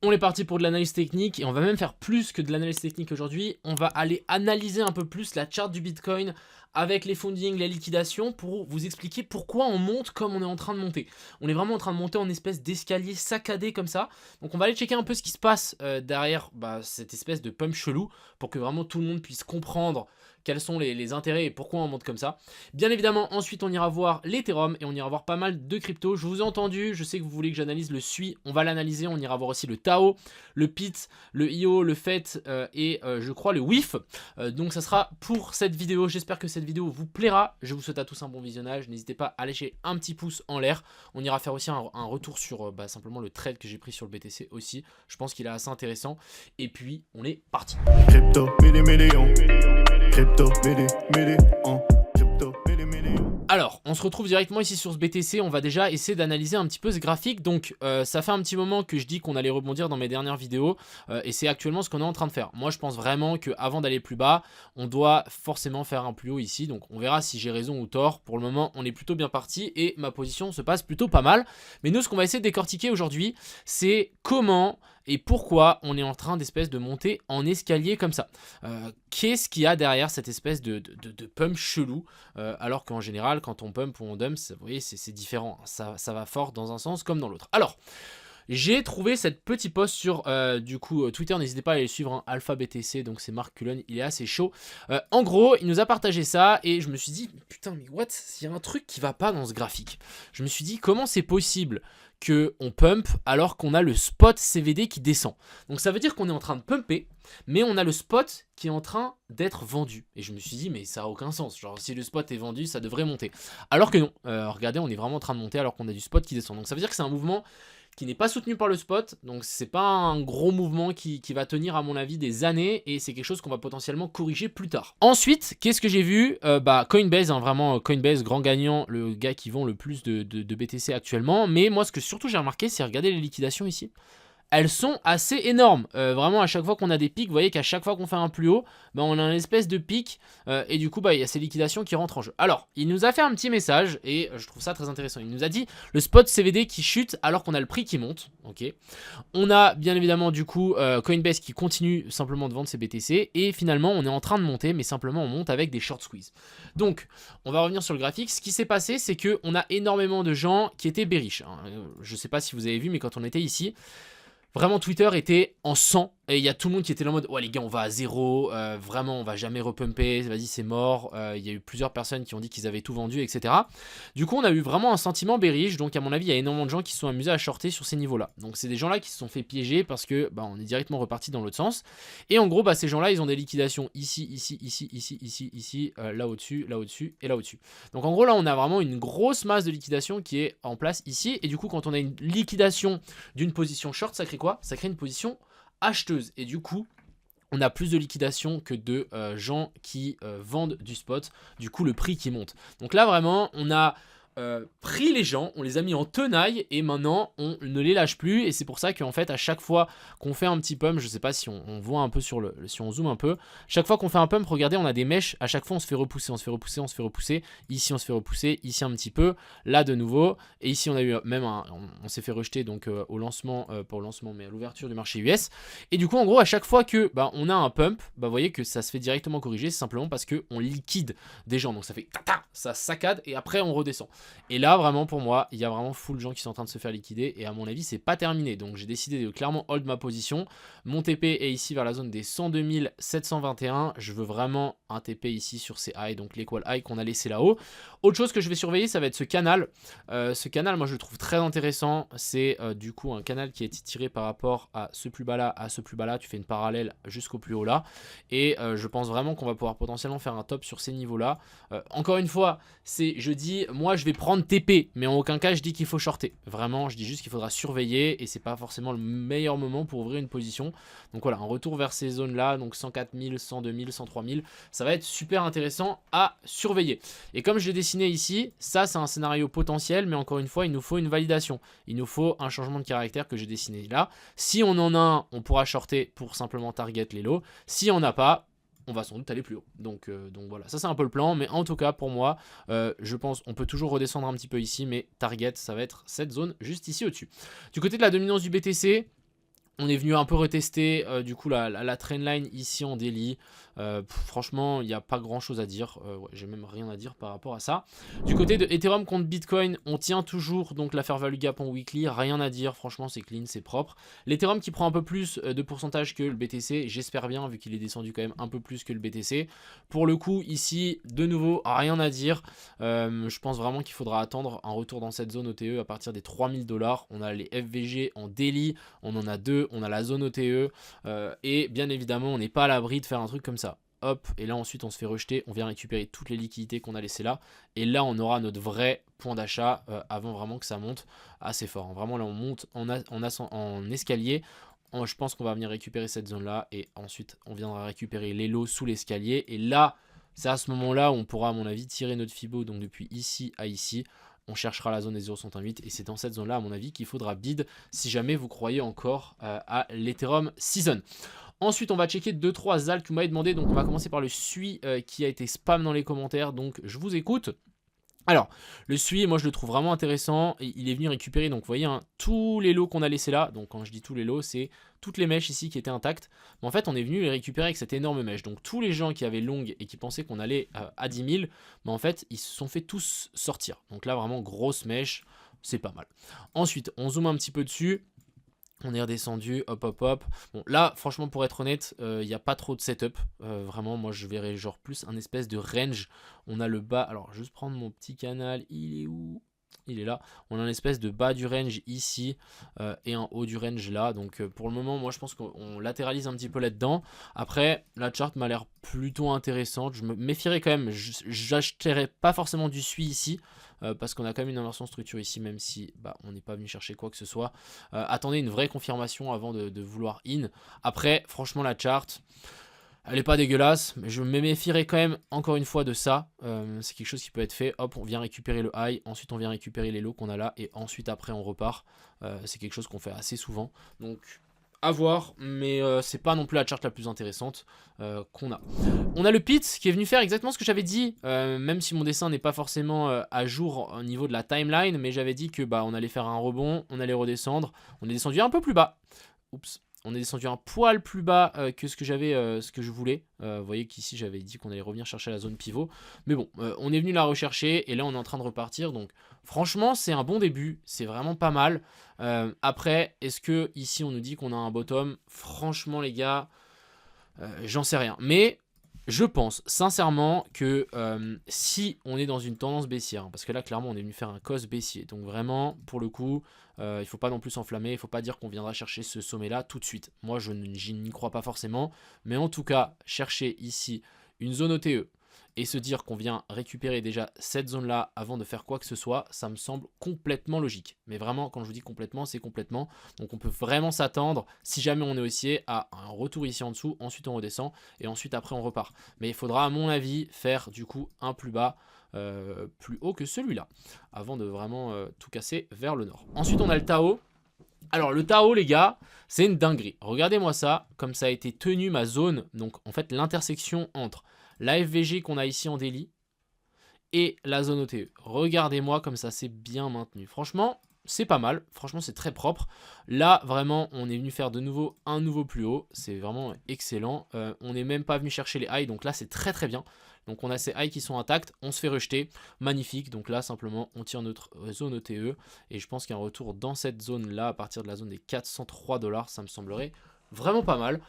on est parti pour de l'analyse technique et on va même faire plus que de l'analyse technique aujourd'hui. On va aller analyser un peu plus la charte du Bitcoin avec les fundings, les liquidations pour vous expliquer pourquoi on monte comme on est en train de monter. On est vraiment en train de monter en espèce d'escalier saccadé comme ça. Donc on va aller checker un peu ce qui se passe derrière cette espèce de pump chelou pour que vraiment tout le monde puisse comprendre quels sont les intérêts et pourquoi on monte comme ça. Bien évidemment, ensuite on ira voir l'Ethereum et on ira voir pas mal de crypto. Je vous ai entendu, je sais que vous voulez que j'analyse le SUI, on va l'analyser. On ira voir aussi le Tao, le PIT, le IO, le FET et je crois le WIF. Donc ça sera pour cette vidéo. J'espère que cette vidéo vous plaira. Je vous souhaite à tous un bon visionnage. N'hésitez pas à lâcher un petit pouce en l'air. On ira faire aussi un retour sur simplement le trade que j'ai pris sur le BTC aussi. Je pense qu'il est assez intéressant. Et puis on est parti. Crypto, million. Crypto, million. Crypto, million. Alors, on se retrouve directement ici sur ce BTC, on va déjà essayer d'analyser un petit peu ce graphique. Donc, ça fait un petit moment que je dis qu'on allait rebondir dans mes dernières vidéos et c'est actuellement ce qu'on est en train de faire. Moi, je pense vraiment qu'avant d'aller plus bas, on doit forcément faire un plus haut ici. Donc, on verra si j'ai raison ou tort. Pour le moment, on est plutôt bien parti et ma position se passe plutôt pas mal. Mais nous, ce qu'on va essayer de décortiquer aujourd'hui, c'est comment et pourquoi on est en train d'espèce de monter en escalier comme ça. Qu'est-ce qu'il y a derrière cette espèce de pump chelou alors qu'en général, quand on pump ou on dump, vous voyez, c'est différent. Ça va fort dans un sens comme dans l'autre. Alors, j'ai trouvé cette petite post sur Twitter, n'hésitez pas à aller suivre hein, Alpha BTC, donc c'est Mark Cullen, il est assez chaud. En gros, il nous a partagé ça et je me suis dit, putain mais what, il y a un truc qui va pas dans ce graphique. Je me suis dit, comment c'est possible qu'on pump alors qu'on a le spot CVD qui descend. Donc ça veut dire qu'on est en train de pumper, mais on a le spot qui est en train d'être vendu. Et je me suis dit, mais ça n'a aucun sens. Genre, si le spot est vendu, ça devrait monter. Alors que non. Regardez, on est vraiment en train de monter alors qu'on a du spot qui descend. Donc ça veut dire que c'est un mouvement qui n'est pas soutenu par le spot, donc c'est pas un gros mouvement qui va tenir à mon avis des années et c'est quelque chose qu'on va potentiellement corriger plus tard. Ensuite, qu'est-ce que j'ai vu Coinbase, hein, vraiment Coinbase, grand gagnant, le gars qui vend le plus de BTC actuellement, mais moi ce que surtout j'ai remarqué c'est regarder les liquidations ici. Elles sont assez énormes, vraiment à chaque fois qu'on a des pics, vous voyez qu'à chaque fois qu'on fait un plus haut, on a une espèce de pic et du coup il y a ces liquidations qui rentrent en jeu. Alors il nous a fait un petit message et je trouve ça très intéressant, il nous a dit le spot CVD qui chute alors qu'on a le prix qui monte, ok. On a bien évidemment du coup Coinbase qui continue simplement de vendre ses BTC et finalement on est en train de monter mais simplement on monte avec des short squeeze. Donc on va revenir sur le graphique, ce qui s'est passé c'est qu'on a énormément de gens qui étaient bearish, hein. Je sais pas si vous avez vu mais quand on était ici, vraiment Twitter était en sang et il y a tout le monde qui était là en mode ouais les gars on va à zéro, vraiment on va jamais repumper, vas-y c'est mort. Il y a eu plusieurs personnes qui ont dit qu'ils avaient tout vendu etc. Du coup on a eu vraiment un sentiment bearish, donc à mon avis il y a énormément de gens qui se sont amusés à shorter sur ces niveaux là. Donc c'est des gens là qui se sont fait piéger parce que on est directement reparti dans l'autre sens. Et en gros ces gens là ils ont des liquidations ici, ici, là au-dessus et là au-dessus. Donc en gros là on a vraiment une grosse masse de liquidation qui est en place ici. Et du coup quand on a une liquidation d'une position short, ça crée quoi? Ça crée une position acheteuse et du coup on a plus de liquidation que de gens qui vendent du spot, du coup le prix qui monte. Donc là vraiment on a pris les gens, on les a mis en tenaille et maintenant on ne les lâche plus. Et c'est pour ça qu'en fait à chaque fois qu'on fait un petit pump, je sais pas si on voit un peu sur si on zoome un peu, chaque fois qu'on fait un pump, regardez on a des mèches, à chaque fois on se fait repousser, ici on se fait repousser, ici un petit peu, là de nouveau, et ici on a eu même on s'est fait rejeter donc au lancement, pas au lancement mais à l'ouverture du marché US. Et du coup en gros à chaque fois que on a un pump, vous voyez que ça se fait directement corriger, c'est simplement parce que on liquide des gens, donc ça fait ça saccade et après on redescend. Et là vraiment pour moi il y a vraiment full de gens qui sont en train de se faire liquider et à mon avis c'est pas terminé, donc j'ai décidé de clairement hold ma position. Mon TP est ici vers la zone des 102 721, je veux vraiment un TP ici sur ces highs, donc l'équal high qu'on a laissé là-haut. Autre chose que je vais surveiller ça va être ce canal. Ce canal moi je le trouve très intéressant, c'est du coup un canal qui est tiré par rapport à ce plus bas là, à ce plus bas là, tu fais une parallèle jusqu'au plus haut là et je pense vraiment qu'on va pouvoir potentiellement faire un top sur ces niveaux là. Encore une fois je dis moi je vais prendre TP mais en aucun cas je dis qu'il faut shorter, vraiment je dis juste qu'il faudra surveiller et c'est pas forcément le meilleur moment pour ouvrir une position. Donc voilà, un retour vers ces zones là, donc 104 000, 102 000, 103 000, ça va être super intéressant à surveiller. Et comme je l'ai dessiné ici, ça c'est un scénario potentiel mais encore une fois il nous faut une validation, il nous faut un changement de caractère que j'ai dessiné là. Si on en a un, on pourra shorter pour simplement target les lows, si on n'a pas, on va sans doute aller plus haut. Donc voilà, ça c'est un peu le plan, mais en tout cas pour moi, je pense on peut toujours redescendre un petit peu ici, mais target ça va être cette zone juste ici au-dessus. Du côté de la dominance du BTC, On est venu un peu retester du coup la trendline ici en daily. Franchement, il n'y a pas grand chose à dire. Ouais, j'ai même rien à dire par rapport à ça. Du côté de Ethereum contre Bitcoin, on tient toujours donc la fair value gap en weekly. Rien à dire. Franchement, c'est clean, c'est propre. L'Ethereum qui prend un peu plus de pourcentage que le BTC. J'espère bien, vu qu'il est descendu quand même un peu plus que le BTC. Pour le coup, ici, de nouveau, rien à dire. Je pense vraiment qu'il faudra attendre un retour dans cette zone OTE à partir des 3000 $. On a les FVG en daily. On en a deux. On a la zone OTE et bien évidemment on n'est pas à l'abri de faire un truc comme ça. Hop, et là ensuite on se fait rejeter, on vient récupérer toutes les liquidités qu'on a laissées là, et là on aura notre vrai point d'achat avant vraiment que ça monte assez fort. Hein. Vraiment là on monte en escalier, je pense qu'on va venir récupérer cette zone là, et ensuite on viendra récupérer les lots sous l'escalier, et là c'est à ce moment là où on pourra à mon avis tirer notre Fibo, donc depuis ici à ici. On cherchera la zone des 0,108 et c'est dans cette zone-là, à mon avis, qu'il faudra bid si jamais vous croyez encore à l'Ethereum Season. Ensuite, on va checker 2-3 alts que vous m'avez demandé. Donc, on va commencer par le SUI qui a été spam dans les commentaires. Donc, je vous écoute. Alors, le SUI, moi je le trouve vraiment intéressant, et il est venu récupérer, donc vous voyez, hein, tous les lots qu'on a laissés là, donc quand je dis tous les lots, c'est toutes les mèches ici qui étaient intactes, mais en fait on est venu les récupérer avec cette énorme mèche, donc tous les gens qui avaient long et qui pensaient qu'on allait à 10 000, mais en fait ils se sont fait tous sortir, donc là vraiment grosse mèche, c'est pas mal. Ensuite, on zoome un petit peu dessus. On est redescendu, hop hop hop. Bon là franchement pour être honnête, il n'y a pas trop de setup. Vraiment moi je verrais genre plus un espèce de range. On a le bas, alors juste prendre mon petit canal, il est où? Il est là. On a une espèce de bas du range ici et un haut du range là. Donc pour le moment moi je pense qu'on latéralise un petit peu là-dedans. Après la chart m'a l'air plutôt intéressante. Je me méfierais quand même. J'achèterais pas forcément du SUI ici. Parce qu'on a quand même une inversion de structure ici, même si on n'est pas venu chercher quoi que ce soit. Attendez une vraie confirmation avant de vouloir in. Après, franchement, la chart, elle n'est pas dégueulasse, mais je me méfierais quand même encore une fois de ça. C'est quelque chose qui peut être fait. Hop, on vient récupérer le high, ensuite on vient récupérer les lows qu'on a là, et ensuite après on repart. C'est quelque chose qu'on fait assez souvent. Donc à voir, mais c'est pas non plus la chart la plus intéressante qu'on a. On a le pit qui est venu faire exactement ce que j'avais dit, même si mon dessin n'est pas forcément à jour au niveau de la timeline, mais j'avais dit que on allait faire un rebond, on allait redescendre, on est descendu un peu plus bas. Oups. On est descendu un poil plus bas que ce que je voulais. Vous voyez qu'ici j'avais dit qu'on allait revenir chercher la zone pivot. Mais bon, on est venu la rechercher et là on est en train de repartir. Donc franchement c'est un bon début, c'est vraiment pas mal. Après, est-ce que ici on nous dit qu'on a un bottom? Franchement les gars, j'en sais rien. Mais je pense sincèrement que si on est dans une tendance baissière, hein, parce que là clairement on est venu faire un cos baissier, donc vraiment pour le coup il ne faut pas non plus s'enflammer, il ne faut pas dire qu'on viendra chercher ce sommet là tout de suite. Moi je n'y crois pas forcément, mais en tout cas chercher ici une zone OTE et se dire qu'on vient récupérer déjà cette zone là avant de faire quoi que ce soit, ça me semble complètement logique. Mais vraiment quand je vous dis complètement, c'est complètement. Donc on peut vraiment s'attendre, si jamais on est haussier, à un retour ici en dessous, ensuite on redescend et ensuite après on repart. Mais il faudra à mon avis faire du coup un plus bas, plus haut que celui-là, avant de vraiment tout casser vers le nord. Ensuite on a le Tao. Alors le Tao les gars, c'est une dinguerie. Regardez-moi ça, comme ça a été tenu ma zone, donc en fait l'intersection entre la FVG qu'on a ici en daily et la zone OTE. Regardez-moi comme ça c'est bien maintenu. Franchement, c'est pas mal. Franchement, c'est très propre. Là, vraiment, on est venu faire de nouveau un nouveau plus haut. C'est vraiment excellent. On n'est même pas venu chercher les highs. Donc là, c'est très très bien. Donc on a ces highs qui sont intacts. On se fait rejeter. Magnifique. Donc là, simplement, on tire notre zone OTE. Et je pense qu'un retour dans cette zone-là, à partir de la zone des 403 $, ça me semblerait vraiment pas mal.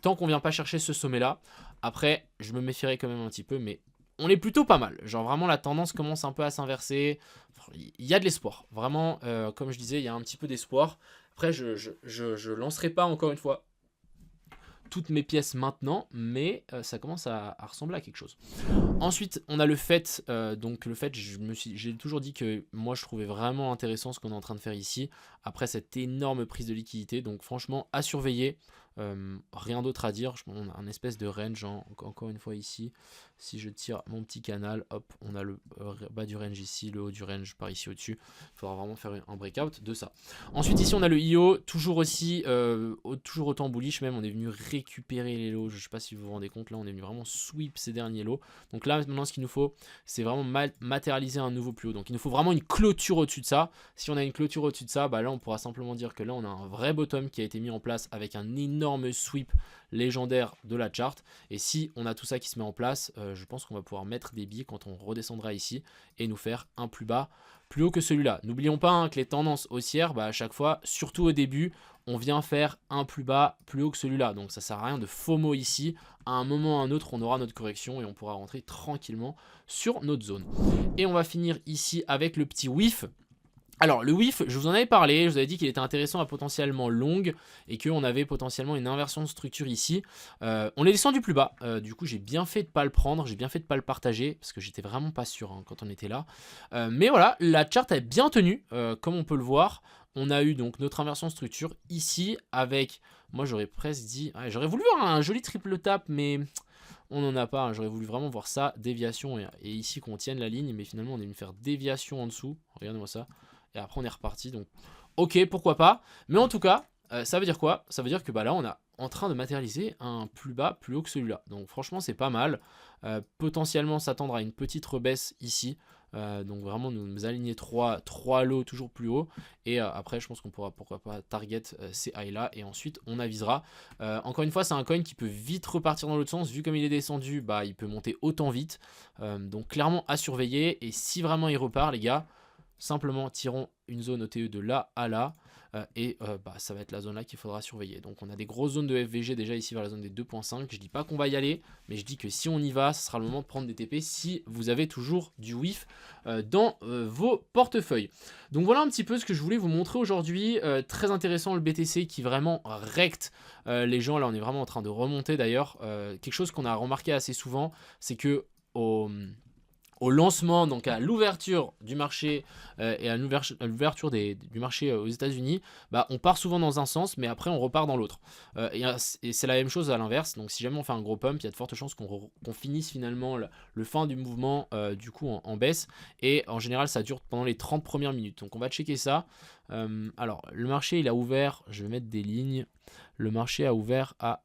Tant qu'on vient pas chercher ce sommet là. Après je me méfierais quand même un petit peu, mais on est plutôt pas mal. Genre vraiment la tendance commence un peu à s'inverser. Il y a de l'espoir. Vraiment comme je disais, il y a un petit peu d'espoir. Après je lancerai pas encore une fois toutes mes pièces maintenant, mais ça commence à ressembler à quelque chose. Ensuite, on a le fait, donc le fait, j'ai toujours dit que moi je trouvais vraiment intéressant ce qu'on est en train de faire ici, après cette énorme prise de liquidité, donc franchement à surveiller, Rien d'autre à dire. On a un espèce de range, encore une fois ici. Si je tire mon petit canal, hop, on a le bas du range ici, le haut du range par ici au-dessus. Il faudra vraiment faire un breakout de ça. Ensuite ici on a le IO, toujours aussi, toujours autant bullish même. On est venu récupérer les lots. Je ne sais pas si vous vous rendez compte, là on est venu vraiment sweep ces derniers lots. Donc là maintenant ce qu'il nous faut, c'est vraiment matérialiser un nouveau plus haut. Donc il nous faut vraiment une clôture au-dessus de ça. Si on a une clôture au-dessus de ça, bah là on pourra simplement dire que là on a un vrai bottom qui a été mis en place avec un énorme sweep légendaire de la chart. Et si on a tout ça qui se met en place, je pense qu'on va pouvoir mettre des billes quand on redescendra ici et nous faire un plus bas, plus haut que celui-là. N'oublions pas hein, que les tendances haussières, bah, à chaque fois, surtout au début, on vient faire un plus bas, plus haut que celui-là. Donc ça sert à rien de FOMO ici. À un moment ou à un autre, on aura notre correction et on pourra rentrer tranquillement sur notre zone. Et on va finir ici avec le petit whiff. Alors le whiff, je vous en avais parlé, je vous avais dit qu'il était intéressant à potentiellement long et qu'on avait potentiellement une inversion de structure ici. On est descendu plus bas, du coup j'ai bien fait de ne pas le prendre, j'ai bien fait de ne pas le partager parce que j'étais vraiment pas sûr hein, quand on était là. Mais voilà, la chart a bien tenu, comme on peut le voir. On a eu donc notre inversion de structure ici avec, moi j'aurais presque dit, ouais, j'aurais voulu voir un joli triple tap mais... On n'en a pas, hein. J'aurais voulu vraiment voir ça, déviation et ici qu'on tienne la ligne, mais finalement on est venu faire déviation en dessous, regardez-moi ça. Et après on est reparti, donc ok, pourquoi pas. Mais en tout cas, ça veut dire quoi? Ça veut dire que bah, là on est en train de matérialiser un plus bas, plus haut que celui-là. Donc franchement c'est pas mal. Potentiellement s'attendre à une petite rebaisse ici. Donc vraiment nous aligner 3 lots toujours plus haut. Et après je pense qu'on pourra pourquoi pas target ces highs là. Et ensuite on avisera. Encore une fois c'est un coin qui peut vite repartir dans l'autre sens. Vu comme il est descendu, bah, il peut monter autant vite. Donc clairement à surveiller. Et si vraiment il repart les gars, simplement tirons une zone OTE de là à là. Bah, ça va être la zone là qu'il faudra surveiller. Donc on a des grosses zones de FVG déjà ici vers la zone des 2.5. Je dis pas qu'on va y aller, mais je dis que si on y va, ce sera le moment de prendre des TP si vous avez toujours du whiff dans vos portefeuilles. Donc voilà un petit peu ce que je voulais vous montrer aujourd'hui. Très intéressant le BTC qui vraiment recte les gens. Là on est vraiment en train de remonter d'ailleurs. Quelque chose qu'on a remarqué assez souvent, c'est que au lancement, donc à l'ouverture du marché et à l'ouverture du marché aux États-Unis, bah, on part souvent dans un sens, mais après on repart dans l'autre. Et c'est la même chose à l'inverse. Donc si jamais on fait un gros pump, il y a de fortes chances qu'on finisse finalement le fin du mouvement du coup en baisse. Et en général, ça dure pendant les 30 premières minutes. Donc on va checker ça. Alors le marché il a ouvert, je vais mettre des lignes. Le marché a ouvert à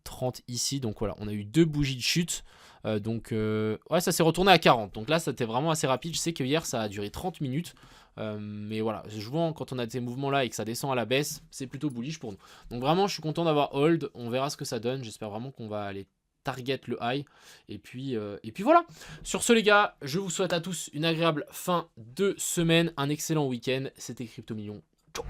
30 ici, donc voilà, on a eu 2 bougies de chute. Ouais, ça s'est retourné à 40. Donc là, c'était vraiment assez rapide. Je sais que hier, ça a duré 30 minutes. Mais voilà, souvent, quand on a ces mouvements-là et que ça descend à la baisse, c'est plutôt bullish pour nous. Donc vraiment, je suis content d'avoir hold. On verra ce que ça donne. J'espère vraiment qu'on va aller target le high. Et puis voilà. Sur ce, les gars, je vous souhaite à tous une agréable fin de semaine. Un excellent week-end. C'était Crypto Millions. Ciao.